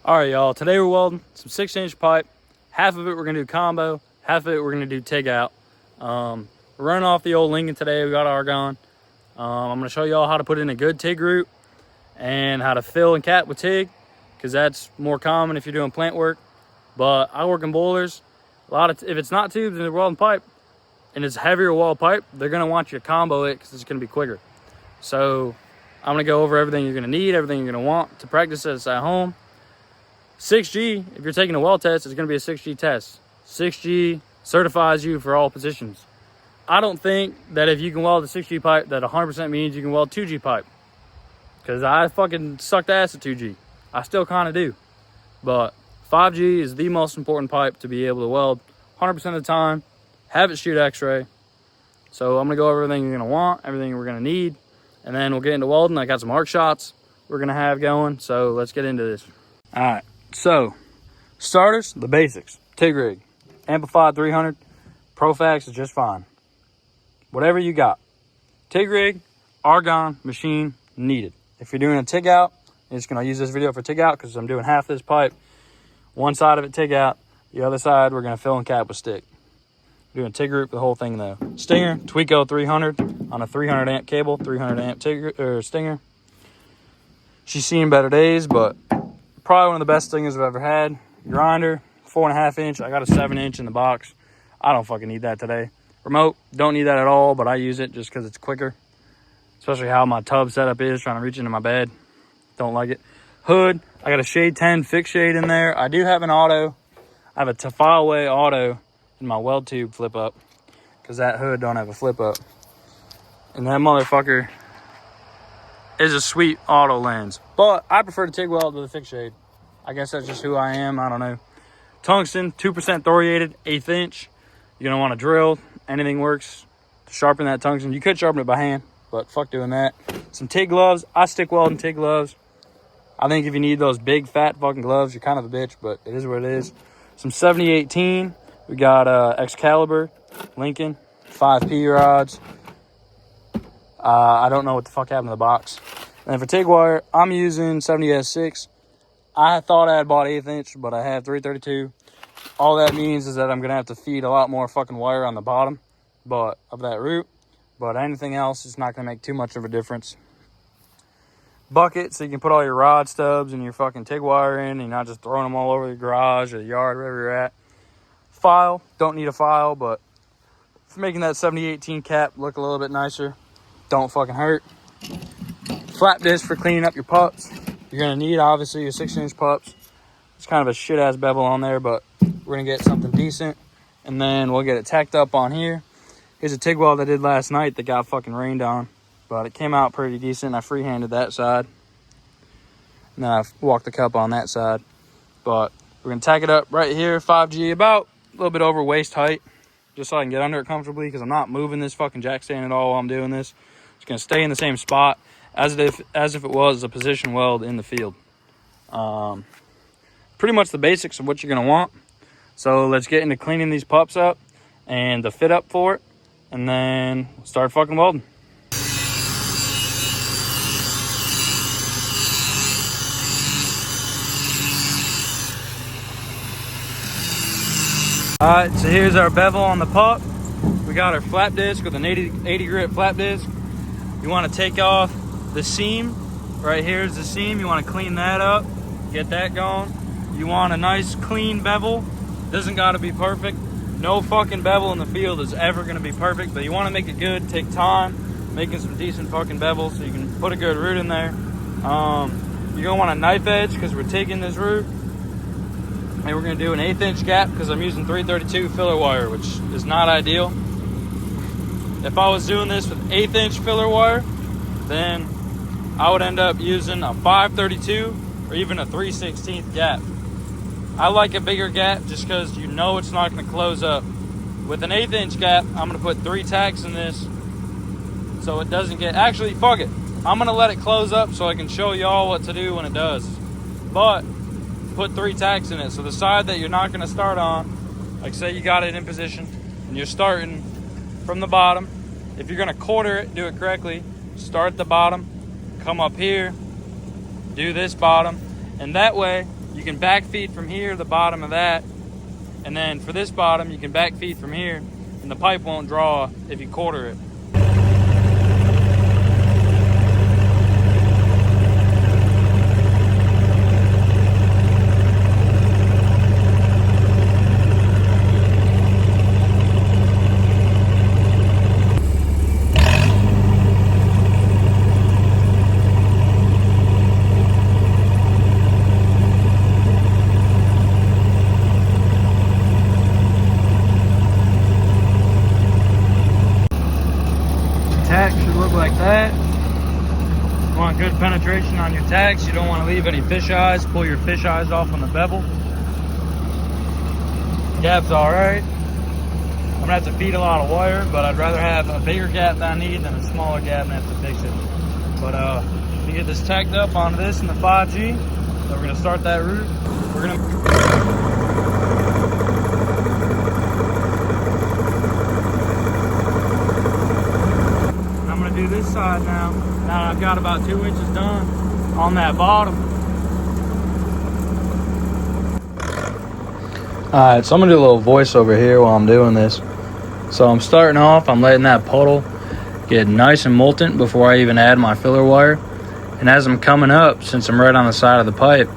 All right, y'all. Today we're welding some 6-inch pipe. Half of it we're gonna do combo. Half of it we're gonna do TIG out. We're running off the old Lincoln today. We got argon. I'm gonna show y'all how to put in a good TIG route and how to fill and cap with TIG, because that's more common if you're doing plant work. But I work in boilers. If it's not tubes and they're welding pipe and it's heavier wall pipe, they're gonna want you to combo it because it's gonna be quicker. So I'm gonna go over everything you're gonna need, everything you're gonna want to practice this at home. 6G, if you're taking a weld test, it's going to be a 6G test. 6G certifies you for all positions. I don't think that if you can weld a 6G pipe, that 100% means you can weld 2G pipe. Because I fucking sucked ass at 2G. I still kind of do. But 5G is the most important pipe to be able to weld 100% of the time. Have it shoot x-ray. So I'm going to go over everything you're going to want, everything we're going to need. And then we'll get into welding. I got some arc shots we're going to have going. So let's get into this. All right. So, starters, the basics. TIG rig, amplified 300, Profax is just fine. Whatever you got. TIG rig, argon, machine, needed. If you're doing a TIG out, I'm just going to use this video for TIG out because I'm doing half this pipe. One side of it TIG out, the other side we're going to fill and cap with stick. Doing TIG route, the whole thing though. Stinger, Tweco 300 on a 300 amp cable, 300 amp TIG or Stinger. She's seen better days, but probably one of the best stingers I've ever had. Grinder, 4.5 inch. I got a 7-inch in the box. I don't fucking need that today. Remote, don't need that at all, but I use it just because it's quicker. Especially how my tub setup is, trying to reach into my bed. Don't like it. Hood, I got a shade 10 fixed shade in there. I do have an auto. I have a Tefalway auto in my weld tube flip up, because that hood don't have a flip up. And that motherfucker is a sweet auto lens, but I prefer to TIG weld with a fixed shade. I guess that's just who I am. I don't know. Tungsten, 2% thoriated, 1/8 inch. You're gonna want to drill. Anything works to sharpen that tungsten. You could sharpen it by hand, but fuck doing that. Some TIG gloves. I stick weld in TIG gloves. I think if you need those big fat fucking gloves, you're kind of a bitch, but it is what it is. Some 7018. We got Excalibur, Lincoln, 5P rods. I don't know what the fuck happened to the box. And for TIG wire, I'm using 70S6. I thought I had bought 1/8 inch, but I have 332. All that means is that I'm going to have to feed a lot more fucking wire on the bottom of that route. But anything else is not going to make too much of a difference. Bucket, so you can put all your rod stubs and your fucking TIG wire in, and you're not just throwing them all over the garage or the yard, wherever you're at. File, don't need a file, but for making that 7018 cap look a little bit nicer, don't fucking hurt. Flap disc for cleaning up your pups. You're gonna need obviously your 6-inch pups. It's kind of a shit ass bevel on there, but we're gonna get something decent, and then we'll get it tacked up on here. Here's a TIG weld I did last night that got fucking rained on, but it came out pretty decent. I freehanded that side, and then I walked the cup on that side. But we're gonna tack it up right here, 5G, about a little bit over waist height, just so I can get under it comfortably, because I'm not moving this fucking jack stand at all while I'm doing this. It's gonna stay in the same spot as if it was a position weld in the field. Pretty much the basics of what you're gonna want. So let's get into cleaning these pups up and the fit up for it, and then start fucking welding. All right, so here's our bevel on the pup. We got our flap disc with an 80 grit flap disc. You want to take off the seam. Right here is the seam. You want to clean that up, get that going. You want a nice clean bevel. Doesn't got to be perfect. No fucking bevel in the field is ever going to be perfect, but you want to make it good. Take time making some decent fucking bevels so you can put a good root in there. You're going to want a knife edge because we're taking this root. And we're going to do an 1/8 inch gap because I'm using 332 filler wire, which is not ideal. If I was doing this with 1/8 inch filler wire, then I would end up using a 532 or even a 3/16 gap. I like a bigger gap just because you know it's not going to close up. With an 1/8 inch gap, I'm going to put 3 tacks in this so it doesn't get... Actually, fuck it. I'm going to let it close up so I can show y'all what to do when it does. But put 3 tacks in it. So the side that you're not going to start on, like say you got it in position and you're starting from the bottom. If you're going to quarter it, do it correctly. Start at the bottom, come up here, do this bottom, and that way you can back feed from here, the bottom of that. And then for this bottom, you can back feed from here, and the pipe won't draw if you quarter it. Tack should look like that. You want good penetration on your tacks. You don't want to leave any fish eyes. Pull your fish eyes off on the bevel. Gap's all right. I'm gonna have to feed a lot of wire, but I'd rather have a bigger gap than I need than a smaller gap and have to fix it. But we get this tacked up onto this in the 5G. So we're gonna start that route. Do this side now. Now I've got about 2 inches done on that bottom. Alright, so I'm gonna do a little voiceover here while I'm doing this. So I'm starting off, I'm letting that puddle get nice and molten before I even add my filler wire. And as I'm coming up, since I'm right on the side of the pipe,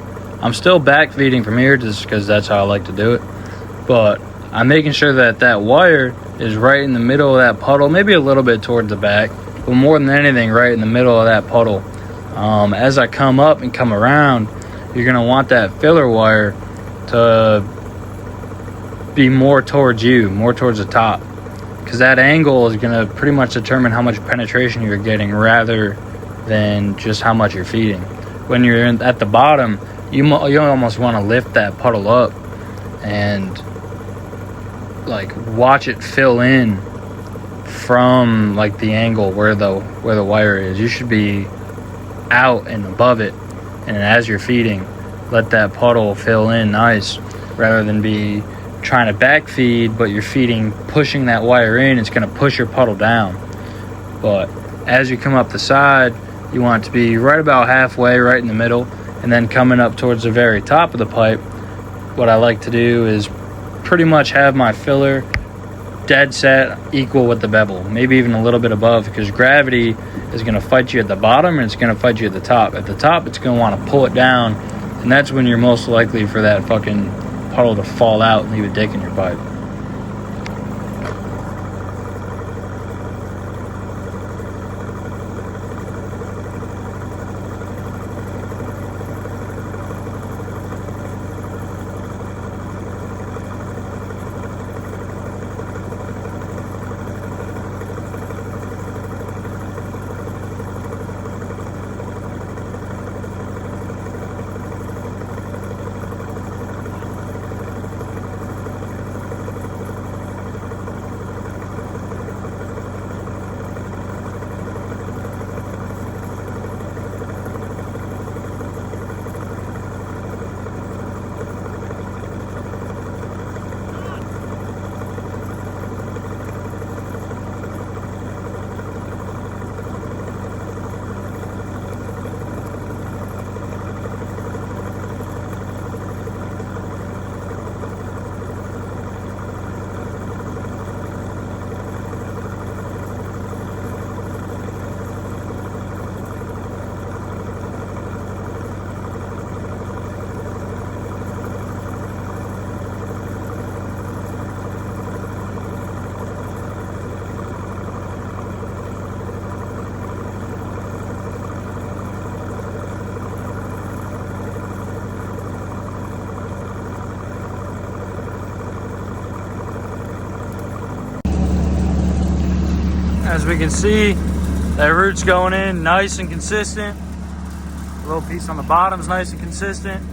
I'm still back feeding from here just because that's how I like to do it. But I'm making sure that that wire is right in the middle of that puddle, maybe a little bit towards the back, but more than anything right in the middle of that puddle. As I come up and come around, you're going to want that filler wire to be more towards you, more towards the top, because that angle is going to pretty much determine how much penetration you're getting rather than just how much you're feeding. When you're at the bottom, you almost want to lift that puddle up and like watch it fill in from like the angle where the wire is. You should be out and above it, and as you're feeding, let that puddle fill in nice rather than be trying to back feed, but you're feeding, pushing that wire in. It's going to push your puddle down. But as you come up the side, you want it to be right about halfway, right in the middle, and then coming up towards the very top of the pipe. What I like to do is pretty much have my filler dead set equal with the bevel, maybe even a little bit above, because gravity is going to fight you at the bottom and it's going to fight you at the top. At the top, it's going to want to pull it down, and that's when you're most likely for that fucking puddle to fall out and leave a dick in your pipe. As we can see, that root's going in nice and consistent. A little piece on the bottom's nice and consistent.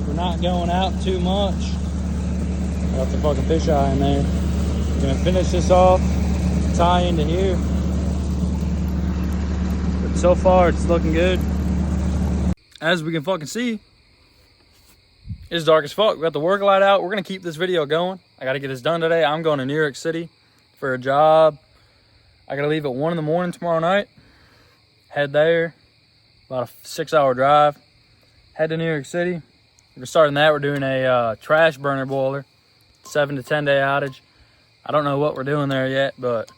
We're not going out too much. Got the fucking fisheye in there. We're gonna finish this off, tie into here. But so far, it's looking good. As we can fucking see, it's dark as fuck. We got the work light out. We're gonna keep this video going. I gotta get this done today. I'm going to New York City for a job. I gotta leave at 1 in the morning tomorrow night. Head there, about a 6-hour drive. head to New York City. We're starting that. We're doing a trash burner boiler, 7 to 10 day outage. I don't know what we're doing there yet, but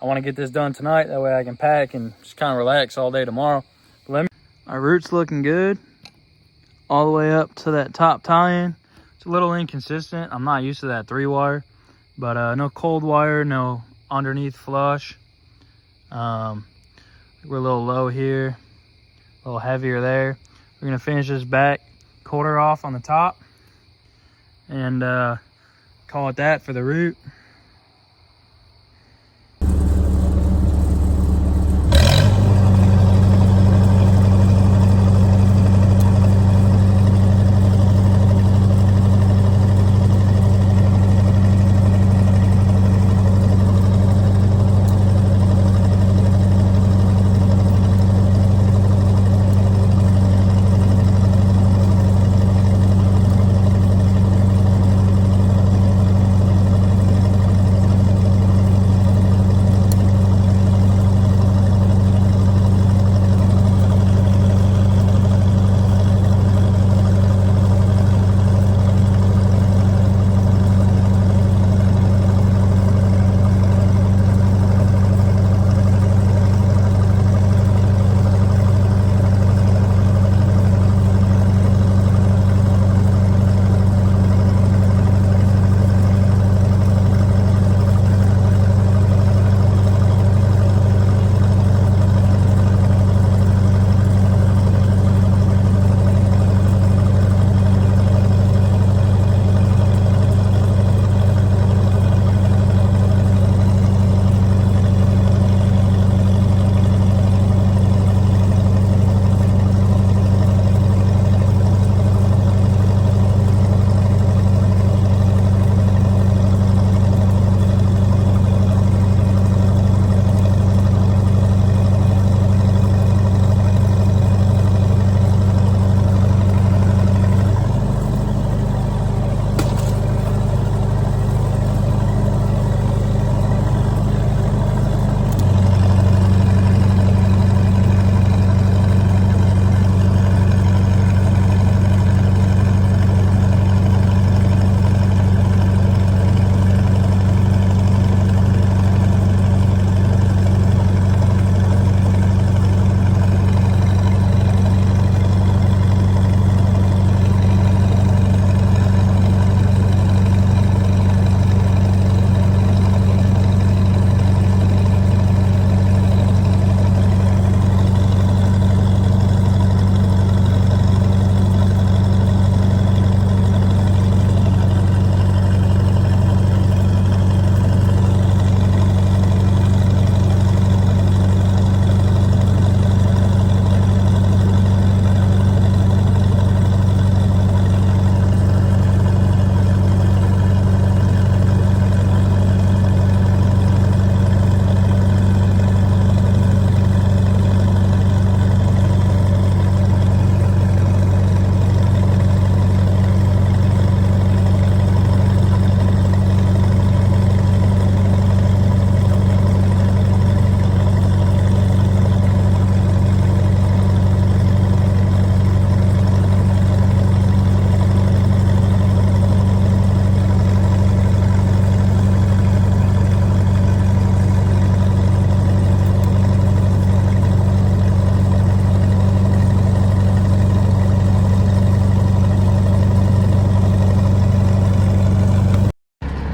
I want to get this done tonight. That way I can pack and just kind of relax all day tomorrow. But our route's looking good all the way up to that top tie-in. It's a little inconsistent. I'm not used to that 3-wire, but no cold wire, no underneath flush. We're a little low here, a little heavier there. We're gonna finish this back quarter off on the top and call it that for the route.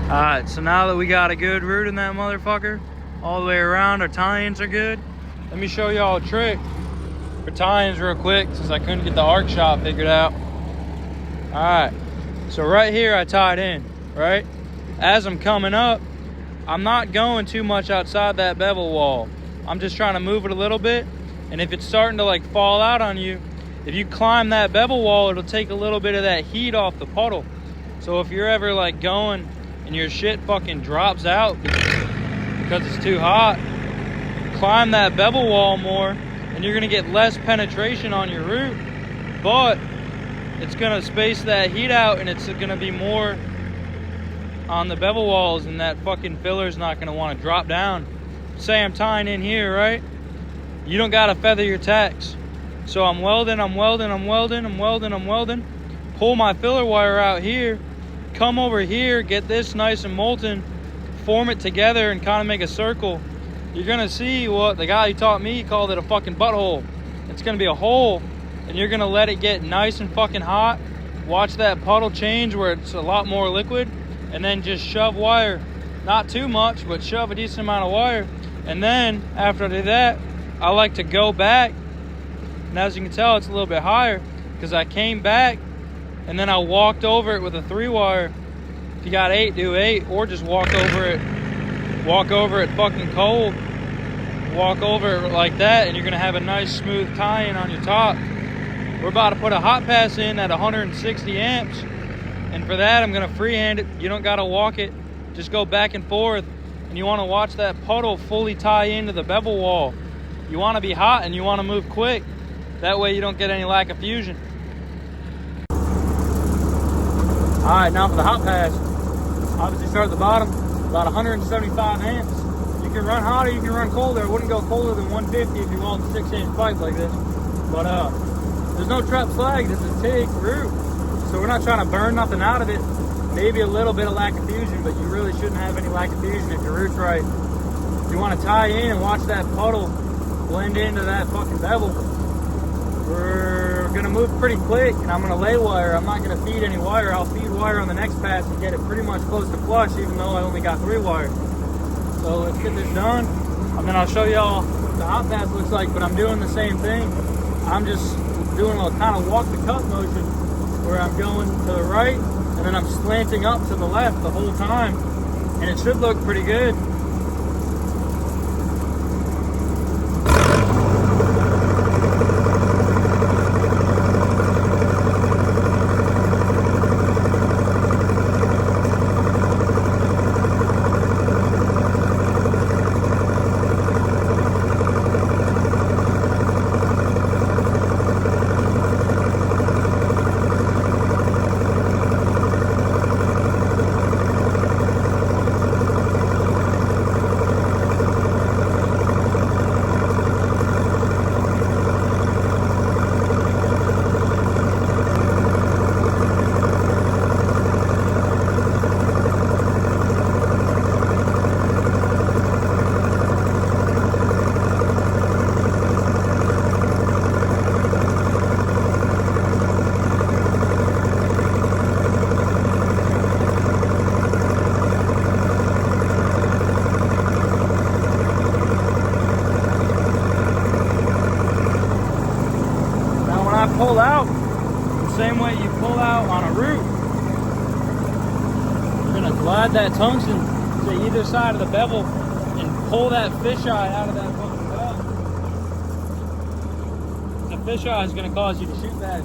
Alright, so now that we got a good route in that motherfucker, all the way around, our tie-ins are good. Let me show y'all a trick for tie-ins real quick, since I couldn't get the arc shot figured out. Alright, so right here I tied in, right? As I'm coming up, I'm not going too much outside that bevel wall. I'm just trying to move it a little bit, and if it's starting to like fall out on you, if you climb that bevel wall, it'll take a little bit of that heat off the puddle. So if you're ever like going and your shit fucking drops out because it's too hot, climb that bevel wall more and you're gonna get less penetration on your root, but it's gonna space that heat out and it's gonna be more on the bevel walls, and that fucking filler's not gonna wanna drop down. Say I'm tying in here, right? You don't gotta feather your tacks. So I'm welding, pull my filler wire out here, come over here, get this nice and molten, form it together and kind of make a circle. You're gonna see what the guy who taught me called it a fucking butthole. It's gonna be a hole, and you're gonna let it get nice and fucking hot. Watch that puddle change where it's a lot more liquid, and then just shove wire. Not too much, but shove a decent amount of wire. And then after I do that, I like to go back, and as you can tell, it's a little bit higher because I came back and then I walked over it with a 3-wire. If you got 8, do 8, or just walk over it fucking cold. Walk over it like that, and you're gonna have a nice smooth tie-in on your top. We're about to put a hot pass in at 160 amps, and for that I'm gonna freehand it. You don't gotta walk it, just go back and forth, and you wanna watch that puddle fully tie into the bevel wall. You wanna be hot and you wanna move quick. That way you don't get any lack of fusion. All right, now for the hot pass. Obviously start at the bottom, about 175 amps. You can run hotter, you can run colder. I wouldn't go colder than 150 if you want a 6-inch pipe like this. But there's no trap flags, it's a TIG root. So we're not trying to burn nothing out of it. Maybe a little bit of lack of fusion, but you really shouldn't have any lack of fusion if your root's right. You want to tie in and watch that puddle blend into that fucking bevel. We're gonna move pretty quick, and I'm gonna lay wire. I'm not gonna feed any wire. I'll feed wire on the next pass and get it pretty much close to flush, even though I only got 3 wires. So let's get this done, and then I'll show y'all what the hot pass looks like, but I'm doing the same thing. I'm just doing a kind of walk the cut motion where I'm going to the right, and then I'm slanting up to the left the whole time, and it should look pretty good. Pull out the same way you pull out on a root. You're gonna glide that tungsten to either side of the bevel and pull that fisheye out of that fucking belt. The fisheye is gonna cause you to shoot back.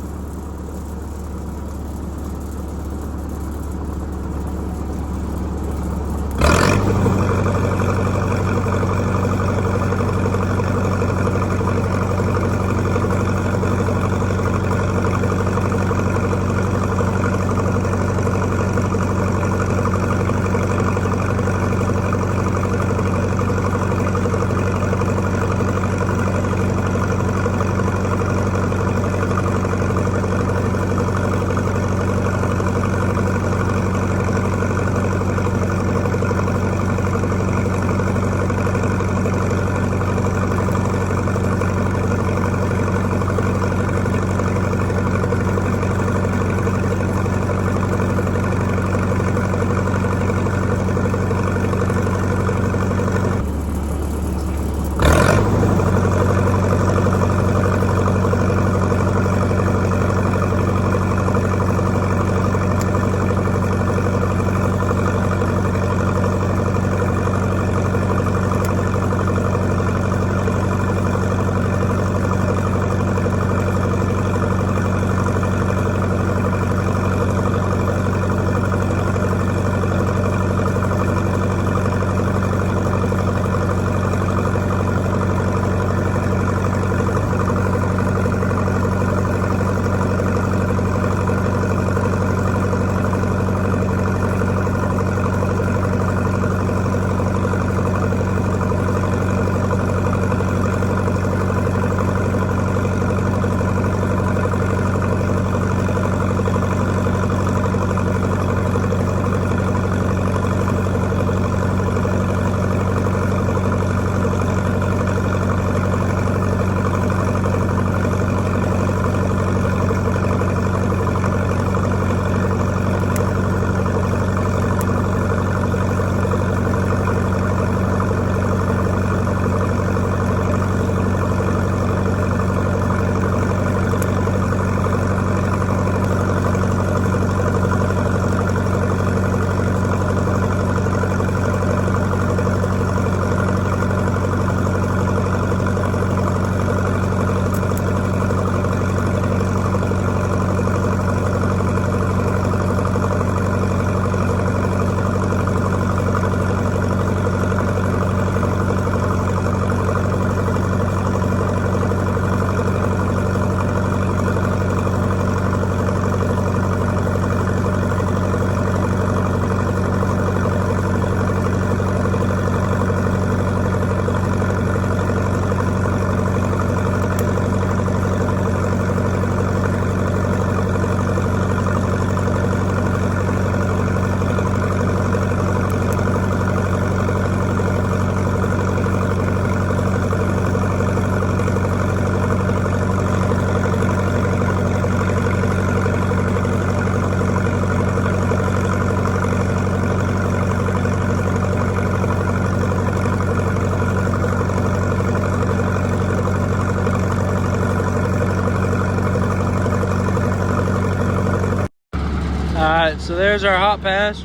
Alright, so there's our hot pass.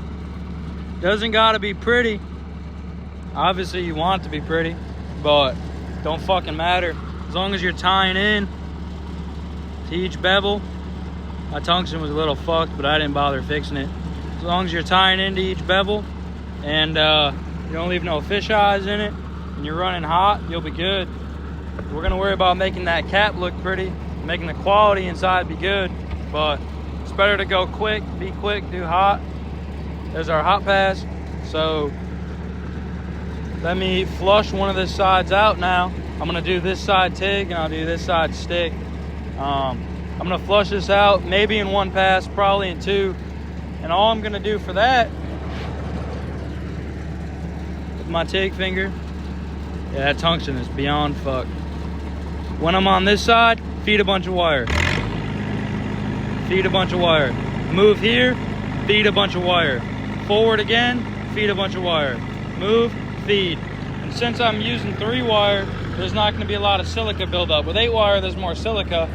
Doesn't gotta be pretty. Obviously you want it to be pretty, but don't fucking matter. As long as you're tying in to each bevel. My tungsten was a little fucked, but I didn't bother fixing it. As long as you're tying into each bevel and you don't leave no fish eyes in it and you're running hot, you'll be good. We're gonna worry about making that cap look pretty, making the quality inside be good, but it's better to go quick, be quick, do hot. There's our hot pass. So let me flush one of the sides out now. I'm gonna do this side TIG and I'll do this side stick. I'm gonna flush this out, maybe in one pass, probably in two. And all I'm gonna do for that, with my TIG finger, yeah, that tungsten is beyond fucked. When I'm on this side, feed a bunch of wire. Feed a bunch of wire. Move here, feed a bunch of wire. Forward again, feed a bunch of wire. Move, feed. And since I'm using 3-wire, there's not gonna be a lot of silica buildup. With 8-wire, there's more silica,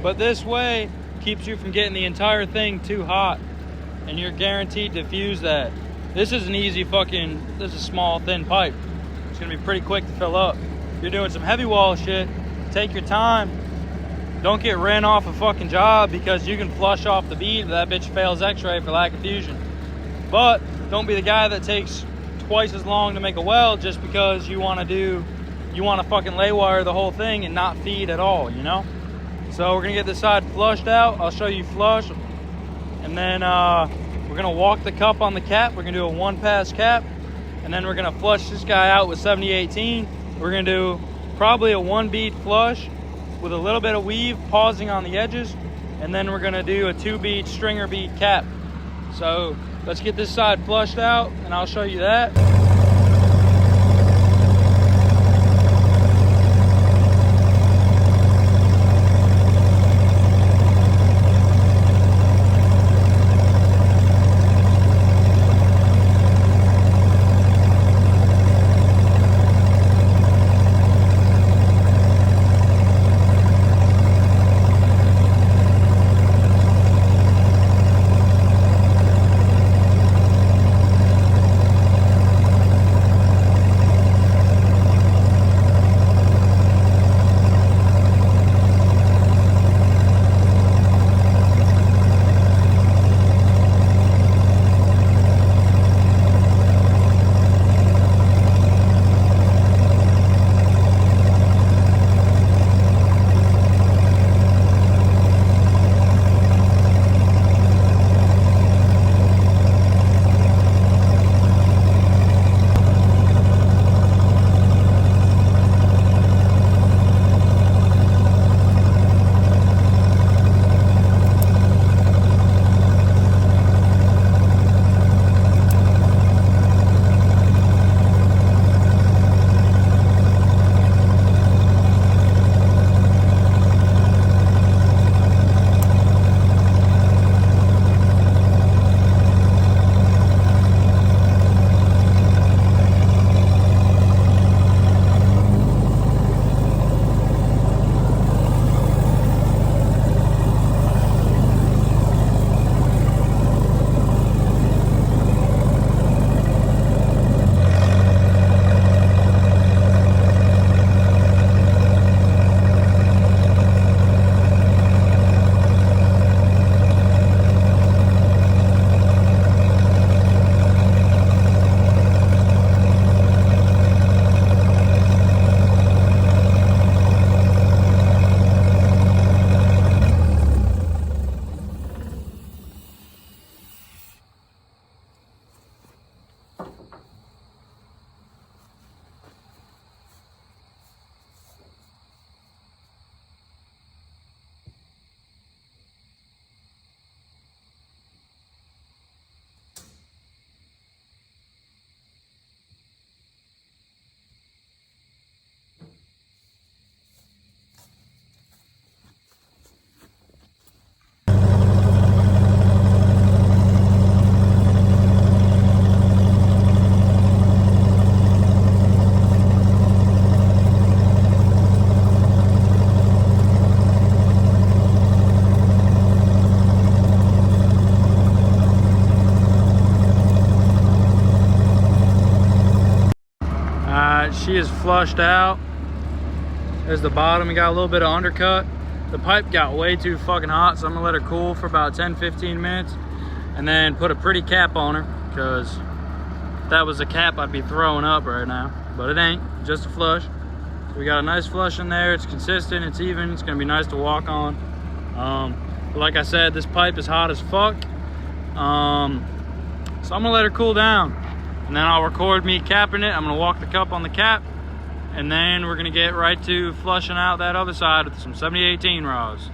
but this way keeps you from getting the entire thing too hot, and you're guaranteed to fuse that. This is an easy fucking, this is a small, thin pipe. It's gonna be pretty quick to fill up. If you're doing some heavy wall shit, take your time. Don't get ran off a fucking job because you can flush off the bead, but that bitch fails x-ray for lack of fusion. But don't be the guy that takes twice as long to make a weld just because you wanna fucking lay wire the whole thing and not feed at all, you know? So we're gonna get this side flushed out. I'll show you flush. And then we're gonna walk the cup on the cap. We're gonna do a 1-pass cap. And then we're gonna flush this guy out with 7018. We're gonna do probably a 1-bead flush with a little bit of weave, pausing on the edges. And then we're gonna do a 2-bead stringer bead cap. So let's get this side flushed out and I'll show you that. she is flushed out. There's the bottom. We got a little bit of undercut. The pipe got way too fucking hot, so I'm gonna let her cool for about 10-15 minutes and then put a pretty cap on her, because if that was a cap, I'd be throwing up right now, but it ain't, just a flush. So we got a nice flush in there. It's consistent, it's even, it's gonna be nice to walk on. But like I said, this pipe is hot as fuck. So I'm gonna let her cool down, and then I'll record me capping it. I'm gonna walk the cup on the cap, and then we're gonna get right to flushing out that other side with some 7018 rods.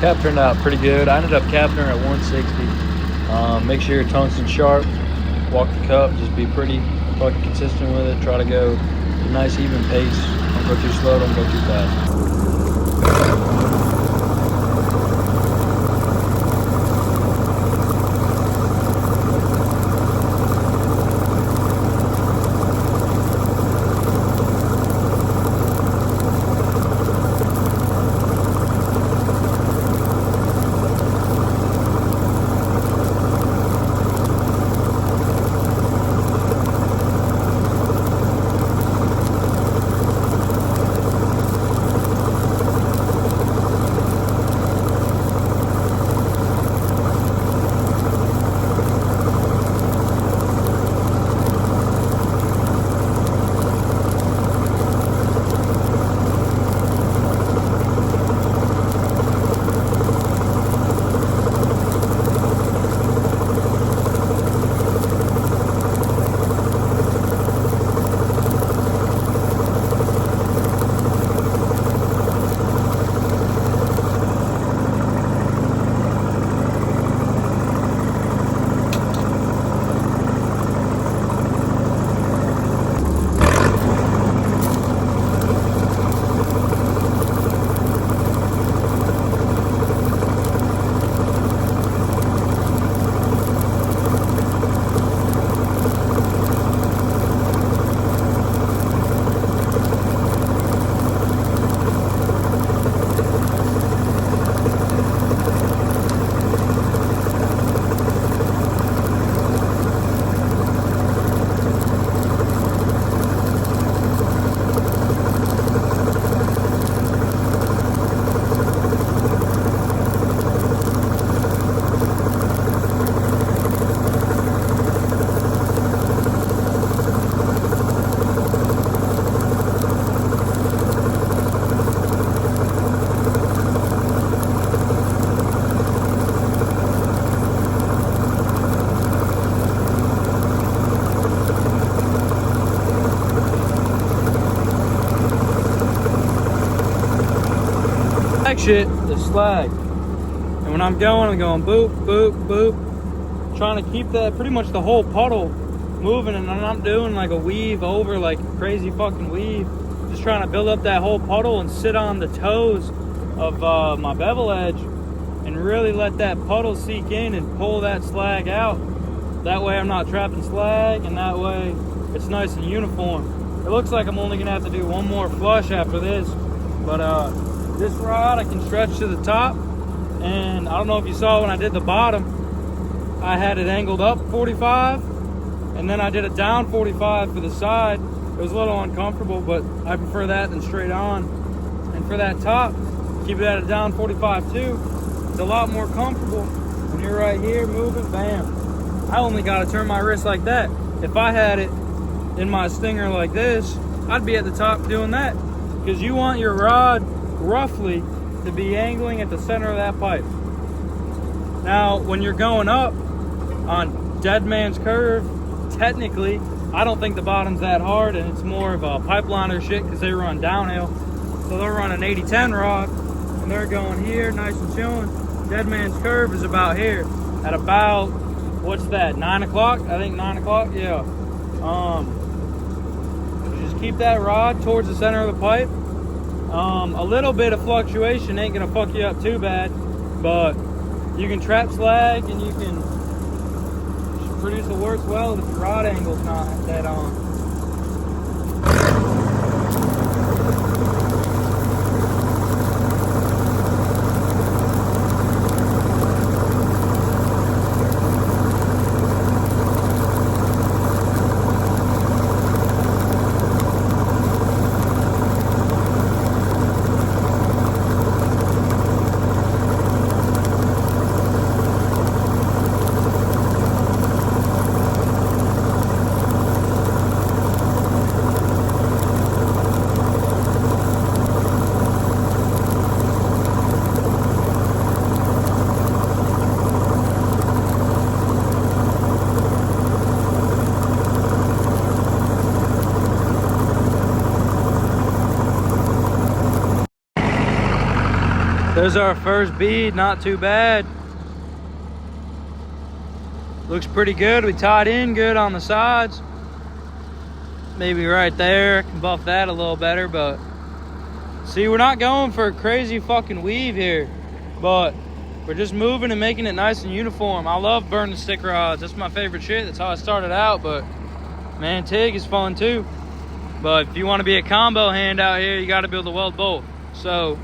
Cap turned out pretty good. I ended up capping her at 160. Make sure your tungsten sharp. Walk the cup. Just be pretty fucking consistent with it. Try to go a nice even pace. Don't go too slow. Don't go too fast. slag shit is slag. And when I'm going boop, boop, boop, trying to keep that pretty much the whole puddle moving, and I'm not doing like a weave over, like a crazy fucking weave. Just trying to build up that whole puddle and sit on the toes of my bevel edge and really let that puddle sink in and pull that slag out. That way I'm not trapped in slag, and that way it's nice and uniform. It looks like I'm only gonna have to do one more flush after this, but this rod I can stretch to the top, and I don't know if you saw when I did the bottom, I had it angled up 45, and then I did it down 45 for the side. It was a little uncomfortable, but I prefer that than straight on. And for that top, keep it at a down 45 too. It's a lot more comfortable when you're right here moving, bam. I only gotta turn my wrist like that. If I had it in my stinger like this, I'd be at the top doing that, because you want your rod roughly to be angling at the center of that pipe. Now, when you're going up on dead man's curve, technically, I don't think the bottom's that hard, and it's more of a pipeliner shit because they run downhill. So they'll run an 80-10 rod, and they're going here, nice and chilling. Dead man's curve is about here, at about, what's that, 9 o'clock? I think 9 o'clock, yeah. Just keep that rod towards the center of the pipe. A little bit of fluctuation ain't gonna fuck you up too bad, but you can trap slag and you can produce a worse weld if the rod angle's not dead on. There's our first bead, not too bad. Looks pretty good. We tied in good on the sides. Maybe right there, I can buff that a little better, but see, we're not going for a crazy fucking weave here, but we're just moving and making it nice and uniform. I love burning stick rods. That's my favorite shit. That's how I started out, but man, TIG is fun too. But if you want to be a combo hand out here, you got to be able to weld both. So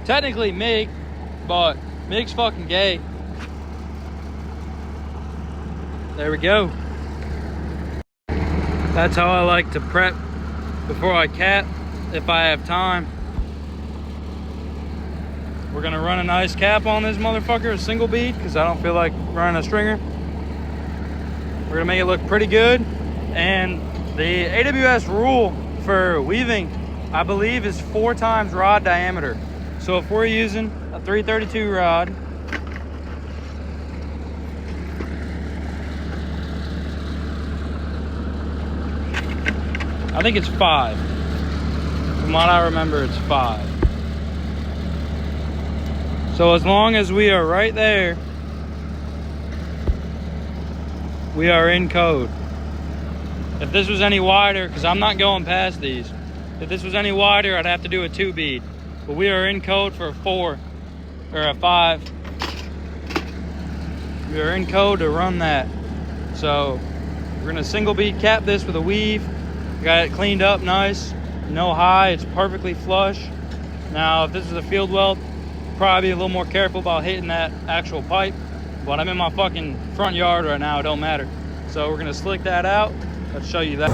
technically MIG, but MIG's fucking gay. There we go. That's how I like to prep before I cap, if I have time. We're gonna run a nice cap on this motherfucker, a single bead, because I don't feel like running a stringer. We're gonna make it look pretty good. And the AWS rule for weaving, I believe, is 4 times rod diameter. So if we're using a 332 rod, I think it's 5. From what I remember, it's 5. So as long as we are right there, we are in code. If this was any wider, because I'm not going past these, if this was any wider, I'd have to do a 2 bead. But we are in code for a 4 or a 5. We are in code to run that. So we're gonna single bead cap this with a weave. Got it cleaned up nice, no high, it's perfectly flush. Now if this is a field weld, probably be a little more careful about hitting that actual pipe, but I'm in my fucking front yard right now, it don't matter. So we're gonna slick that out. Let's show you that.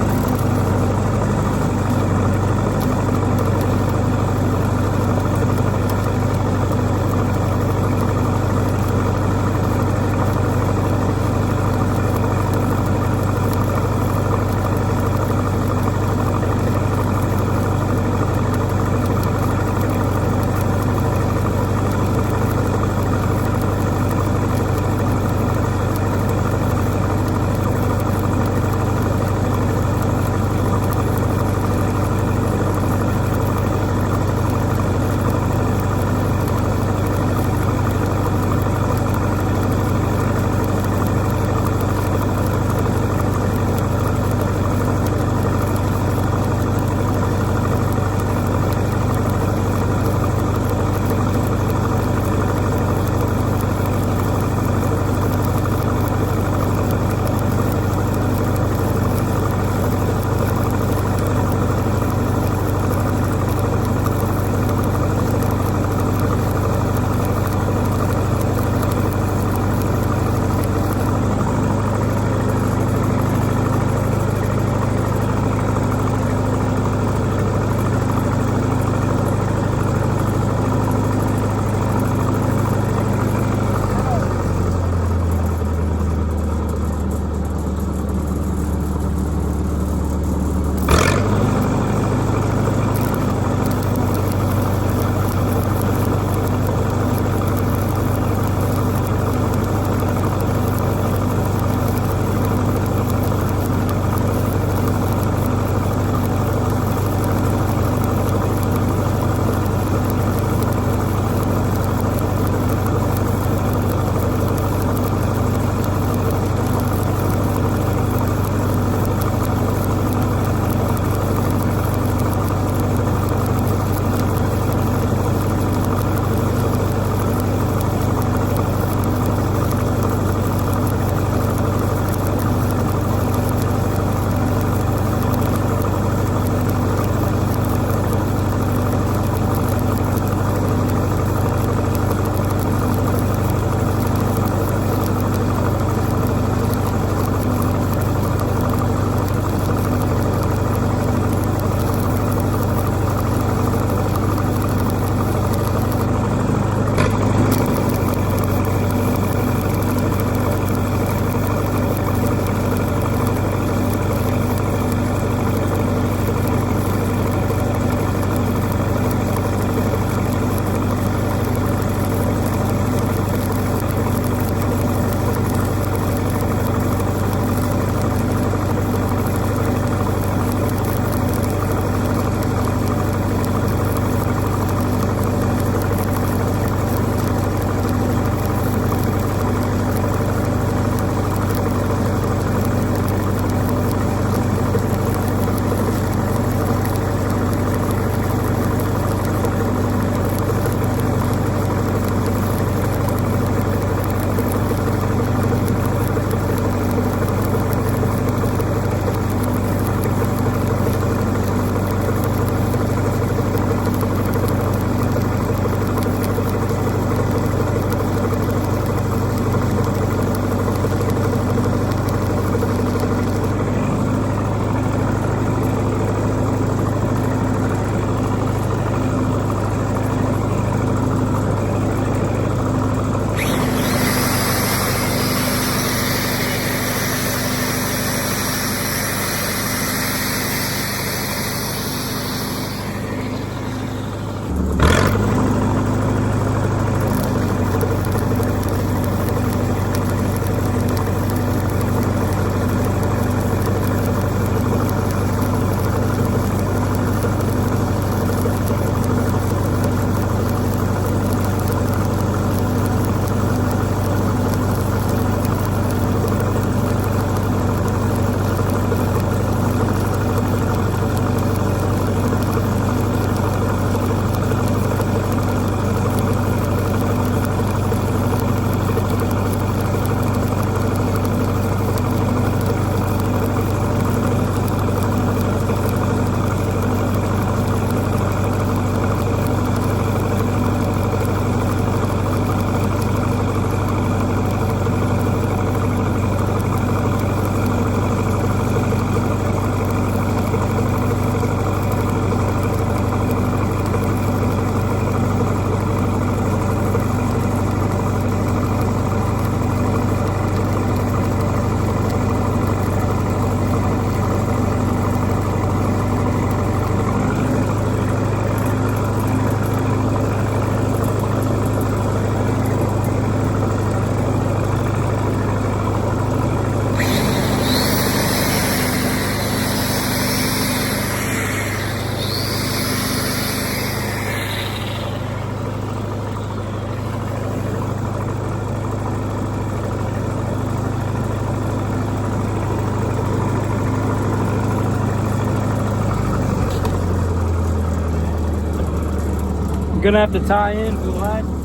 I'm gonna have to tie in for the last few.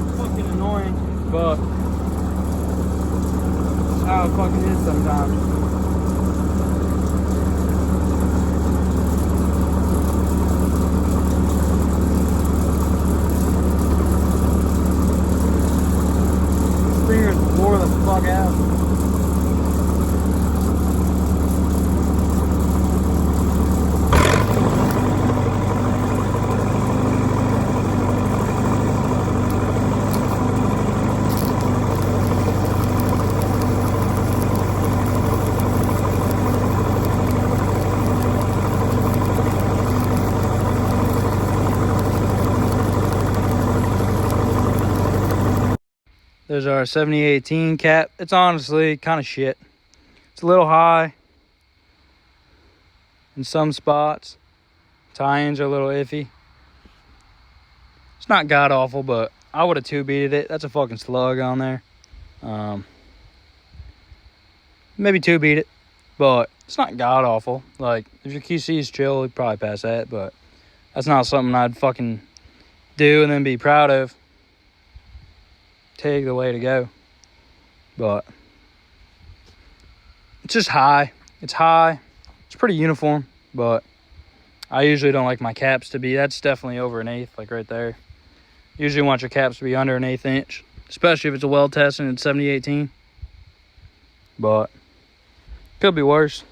It's fucking annoying, but that's how it fucking is sometimes. Fingers wore the fuck out. There's our 7018 cap. It's honestly kind of shit. It's a little high in some spots. Tie-ins are a little iffy. It's not god awful, but I would have 2-beated it. That's a fucking slug on there. Maybe 2-beat it, but it's not god awful. Like, if your QC is chill, you'd probably pass that, but that's not something I'd fucking do and then be proud of. TIG the way to go. But it's just high. It's high. It's pretty uniform, but I usually don't like my caps to be. That's definitely over 1/8, like right there. Usually want your caps to be under 1/8 inch, especially if it's a weld test and it's 7018. But could be worse.